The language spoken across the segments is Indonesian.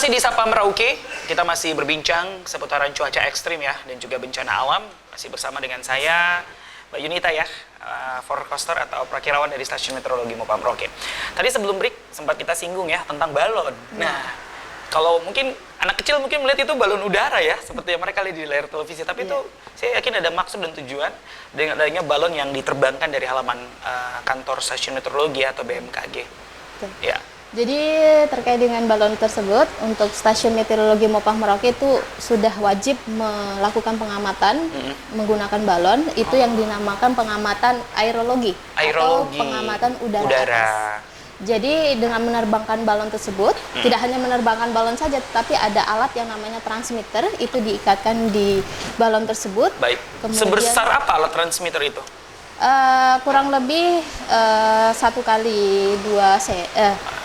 masih di Sapa Merauke, kita masih berbincang seputaran cuaca ekstrim ya, dan juga bencana alam. Masih bersama dengan saya, Mbak Yunita ya, forecaster atau prakirawan dari Stasiun Meteorologi Mopa Merauke. Tadi sebelum break sempat kita singgung ya tentang balon. Nah, kalau mungkin anak kecil mungkin melihat itu balon udara ya, seperti yang mereka lihat di layar televisi. Tapi itu saya yakin ada maksud dan tujuan dengan adanya balon yang diterbangkan dari halaman kantor Stasiun Meteorologi atau BMKG. Ya. Jadi terkait dengan balon tersebut, untuk Stasiun Meteorologi Mopa Merauke itu sudah wajib melakukan pengamatan menggunakan balon, itu yang dinamakan pengamatan aerologi atau pengamatan udara atas. Jadi dengan menerbangkan balon tersebut, tidak hanya menerbangkan balon saja, tapi ada alat yang namanya transmitter, itu diikatkan di balon tersebut. Baik. Kemudian, sebesar apa alat transmitter itu? Kurang lebih 1 kali 2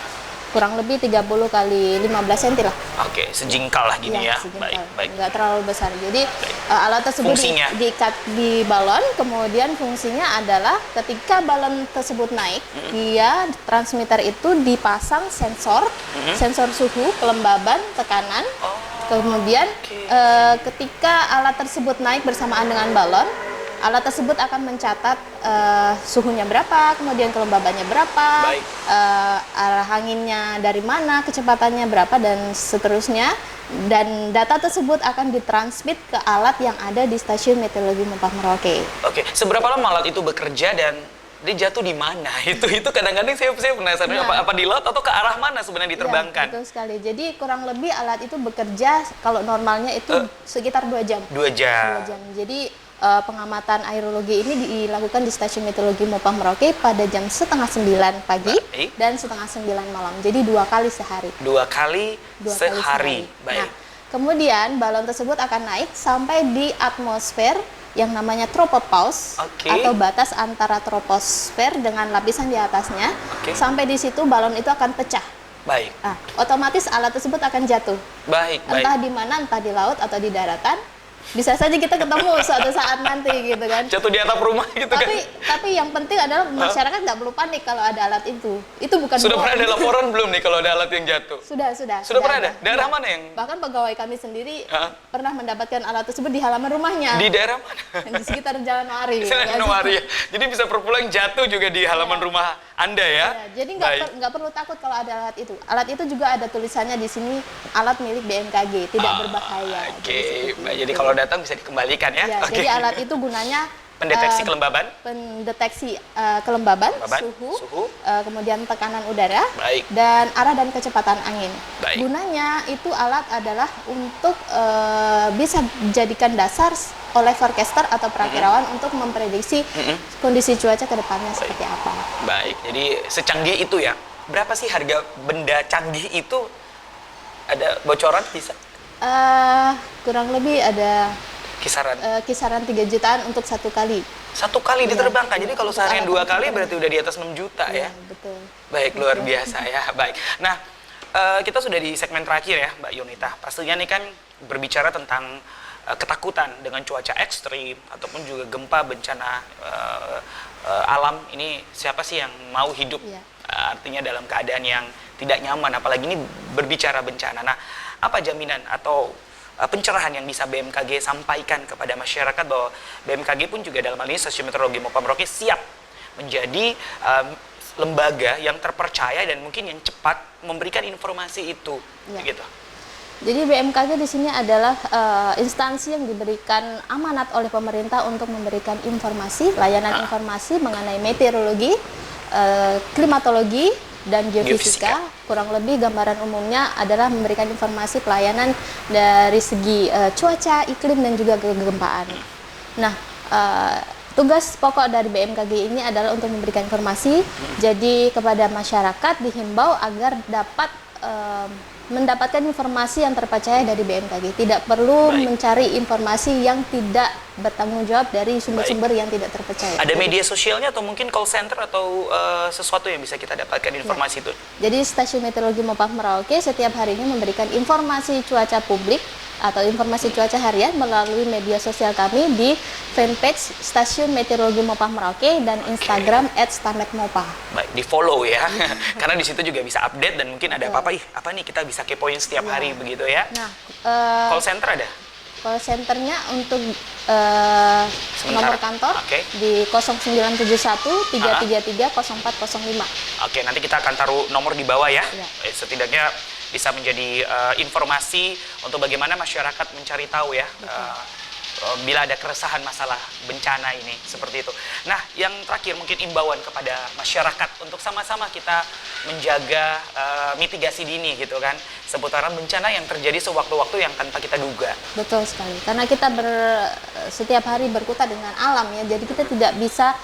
kurang lebih 30 kali 15 cm lah. Oke, sejingkal lah gini ya. Baik. Nggak terlalu besar. Jadi alat tersebut diikat di balon, kemudian fungsinya adalah ketika balon tersebut naik, dia transmitter itu dipasang sensor suhu, kelembaban, tekanan. Kemudian ketika alat tersebut naik bersamaan dengan balon, alat tersebut akan mencatat suhunya berapa, kemudian kelembabannya berapa, arah anginnya dari mana, kecepatannya berapa, dan seterusnya. Dan data tersebut akan ditransmit ke alat yang ada di Stasiun Meteorologi Mopa Merauke. Oke, seberapa lama alat itu bekerja dan dia jatuh di mana? Itu kadang-kadang saya penasaran apa di laut atau ke arah mana sebenarnya diterbangkan? Betul sekali. Jadi kurang lebih alat itu bekerja kalau normalnya itu sekitar 2 jam. 2 jam. 2 jam. Jadi pengamatan aerologi ini dilakukan di Stasiun Meteorologi Mopa Merauke pada jam 8:30 pagi dan 8:30 malam. Jadi 2 kali sehari. 2 kali sehari. Baik. Nah, kemudian balon tersebut akan naik sampai di atmosfer yang namanya tropopause atau batas antara troposfer dengan lapisan di atasnya. Sampai di situ balon itu akan pecah. Baik. Nah, otomatis alat tersebut akan jatuh. Baik. Entah di mana, entah di laut atau di daratan. Bisa saja kita ketemu suatu saat nanti gitu kan. Jatuh di atap rumah gitu kan. Tapi yang penting adalah masyarakat nggak perlu panik kalau ada alat itu. Itu bukan Sudah pernah ada laporan belum nih kalau ada alat yang jatuh? Sudah pernah ada? Daerah mana yang? Bahkan pegawai kami sendiri pernah mendapatkan alat tersebut di halaman rumahnya. Di daerah mana? Di sekitar Jalan Wari. Jalan Wari ya. Jadi bisa perpulang jatuh juga di halaman rumah Anda ya. Jadi nggak perlu takut kalau ada alat itu. Alat itu juga ada tulisannya di sini, alat milik BMKG, tidak berbahaya. Jadi kalau datang bisa dikembalikan ya. Jadi alat itu gunanya pendeteksi kelembaban, suhu, kemudian tekanan udara, dan arah dan kecepatan angin. Gunanya itu alat adalah untuk bisa dijadikan dasar oleh forecaster atau prakirawan untuk memprediksi kondisi cuaca ke depannya seperti apa. Baik, jadi secanggih itu ya. Berapa sih harga benda canggih itu? Ada bocoran bisa? Kurang lebih ada kisaran 3 jutaan untuk 1 kali. 1 kali diterbangkan. Jadi kalau seharian 2 kali berarti udah di atas 6 juta ya. Betul. Baik, luar biasa ya. Baik. Nah, kita sudah di segmen terakhir ya, Mbak Yunita. Pastinya nih kan berbicara tentang ketakutan dengan cuaca ekstrim ataupun juga gempa, bencana alam. Ini siapa sih yang mau hidup artinya dalam keadaan yang tidak nyaman, apalagi ini berbicara bencana. Nah, apa jaminan atau pencerahan yang bisa BMKG sampaikan kepada masyarakat bahwa BMKG pun juga dalam hal ini Stasiun Meteorologi Mopa Merauke siap menjadi lembaga yang terpercaya dan mungkin yang cepat memberikan informasi itu, gitu. Jadi BMKG di sini adalah instansi yang diberikan amanat oleh pemerintah untuk memberikan informasi, layanan informasi mengenai meteorologi, klimatologi, dan geofisika. Kurang lebih gambaran umumnya adalah memberikan informasi pelayanan dari segi cuaca, iklim, dan juga kegempaan. Nah, tugas pokok dari BMKG ini adalah untuk memberikan informasi. Jadi kepada masyarakat dihimbau agar dapat mendapatkan informasi yang terpercaya dari BMKG. Tidak perlu mencari informasi yang tidak bertanggung jawab dari sumber-sumber yang tidak terpercaya. Ada media sosialnya atau mungkin call center atau sesuatu yang bisa kita dapatkan informasi itu? Jadi Stasiun Meteorologi Mopa Merauke setiap harinya memberikan informasi cuaca publik atau informasi cuaca harian melalui media sosial kami di fanpage Stasiun Meteorologi Mopah Merauke dan Instagram @stamekmopah. Baik, di follow ya, karena di situ juga bisa update dan mungkin ada apa-apa, apa nih kita bisa kepoin setiap hari begitu ya. Nah, Call center ada? call centernya untuk Sementara. nomor kantor di 0971 333 0405. Oke, nanti kita akan taruh nomor di bawah ya. Ya. Setidaknya bisa menjadi informasi untuk bagaimana masyarakat mencari tahu ya. Bila ada keresahan masalah bencana ini, seperti itu. Nah, yang terakhir mungkin imbauan kepada masyarakat untuk sama-sama kita menjaga mitigasi dini gitu kan, seputaran bencana yang terjadi sewaktu-waktu yang tanpa kita duga. Betul sekali, karena kita setiap hari berkutat dengan alam ya, jadi kita tidak bisa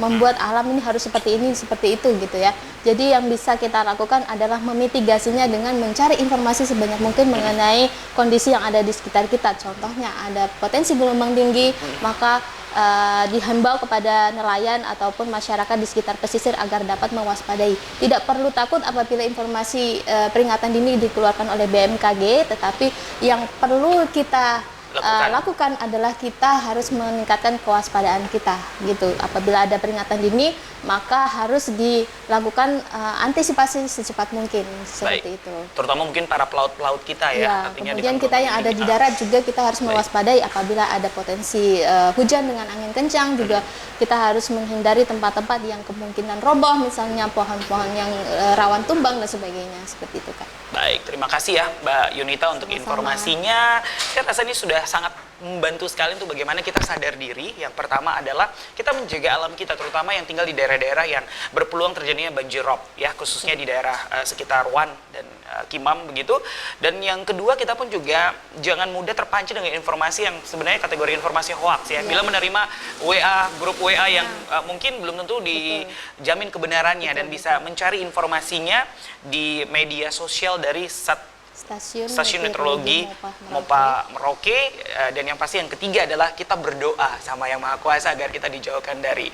membuat alam ini harus seperti ini, seperti itu gitu ya. Jadi yang bisa kita lakukan adalah memitigasinya dengan mencari informasi sebanyak mungkin mengenai kondisi yang ada di sekitar kita. Contohnya ada potensi gelombang tinggi, maka dihimbau kepada nelayan ataupun masyarakat di sekitar pesisir agar dapat mewaspadai. Tidak perlu takut apabila informasi peringatan dini dikeluarkan oleh BMKG, tetapi yang perlu kita lakukan adalah kita harus meningkatkan kewaspadaan kita gitu. Apabila ada peringatan dini, maka harus dilakukan antisipasi secepat mungkin seperti itu. Terutama mungkin para pelaut-pelaut kita ya. Artinya kemudian kita yang ada di darat juga kita harus mewaspadai apabila ada potensi hujan dengan angin kencang, juga kita harus menghindari tempat-tempat yang kemungkinan roboh, misalnya pohon-pohon yang rawan tumbang dan sebagainya, seperti itu Kak. Baik, terima kasih ya Mbak Yunita untuk informasinya. Saya rasa ini sudah sangat membantu sekali untuk bagaimana kita sadar diri. Yang pertama adalah kita menjaga alam kita, terutama yang tinggal di daerah-daerah yang berpeluang terjadinya banjir rob ya, khususnya di daerah sekitar Wan dan Kimam begitu. Dan yang kedua, kita pun juga jangan mudah terpancing dengan informasi yang sebenarnya kategori informasi hoax ya. Bila menerima grup WA yang mungkin belum tentu dijamin kebenarannya, dan bisa mencari informasinya di media sosial dari Stasiun Meteorologi Mopah Merauke. Dan yang pasti yang ketiga adalah kita berdoa sama Yang Maha Kuasa agar kita dijauhkan dari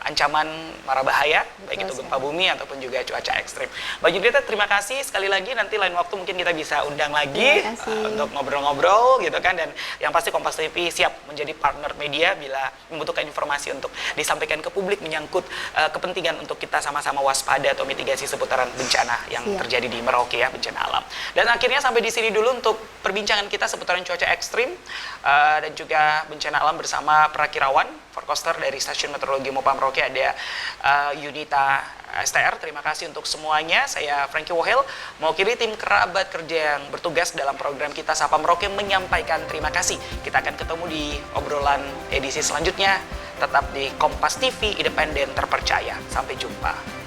ancaman mara bahaya, baik itu gempa bumi ataupun juga cuaca ekstrim. Mbak Yunita, terima kasih sekali lagi. Nanti lain waktu mungkin kita bisa undang lagi untuk ngobrol-ngobrol gitu kan. Dan yang pasti Kompas TV siap menjadi partner media bila membutuhkan informasi untuk disampaikan ke publik menyangkut kepentingan untuk kita sama-sama waspada atau mitigasi seputaran bencana yang terjadi di Merauke ya, bencana alam. Dan akhirnya sampai di sini dulu untuk perbincangan kita seputaran cuaca ekstrim dan juga bencana alam bersama perakirawan forecaster dari Stasiun Meteorologi Mopah Merauke, ada Yunita STR. Terima kasih untuk semuanya. Saya Frankie Wohel, mewakili tim kerabat kerja yang bertugas dalam program kita Sapa Merauke menyampaikan terima kasih. Kita akan ketemu di obrolan edisi selanjutnya. Tetap di Kompas TV, independen terpercaya. Sampai jumpa.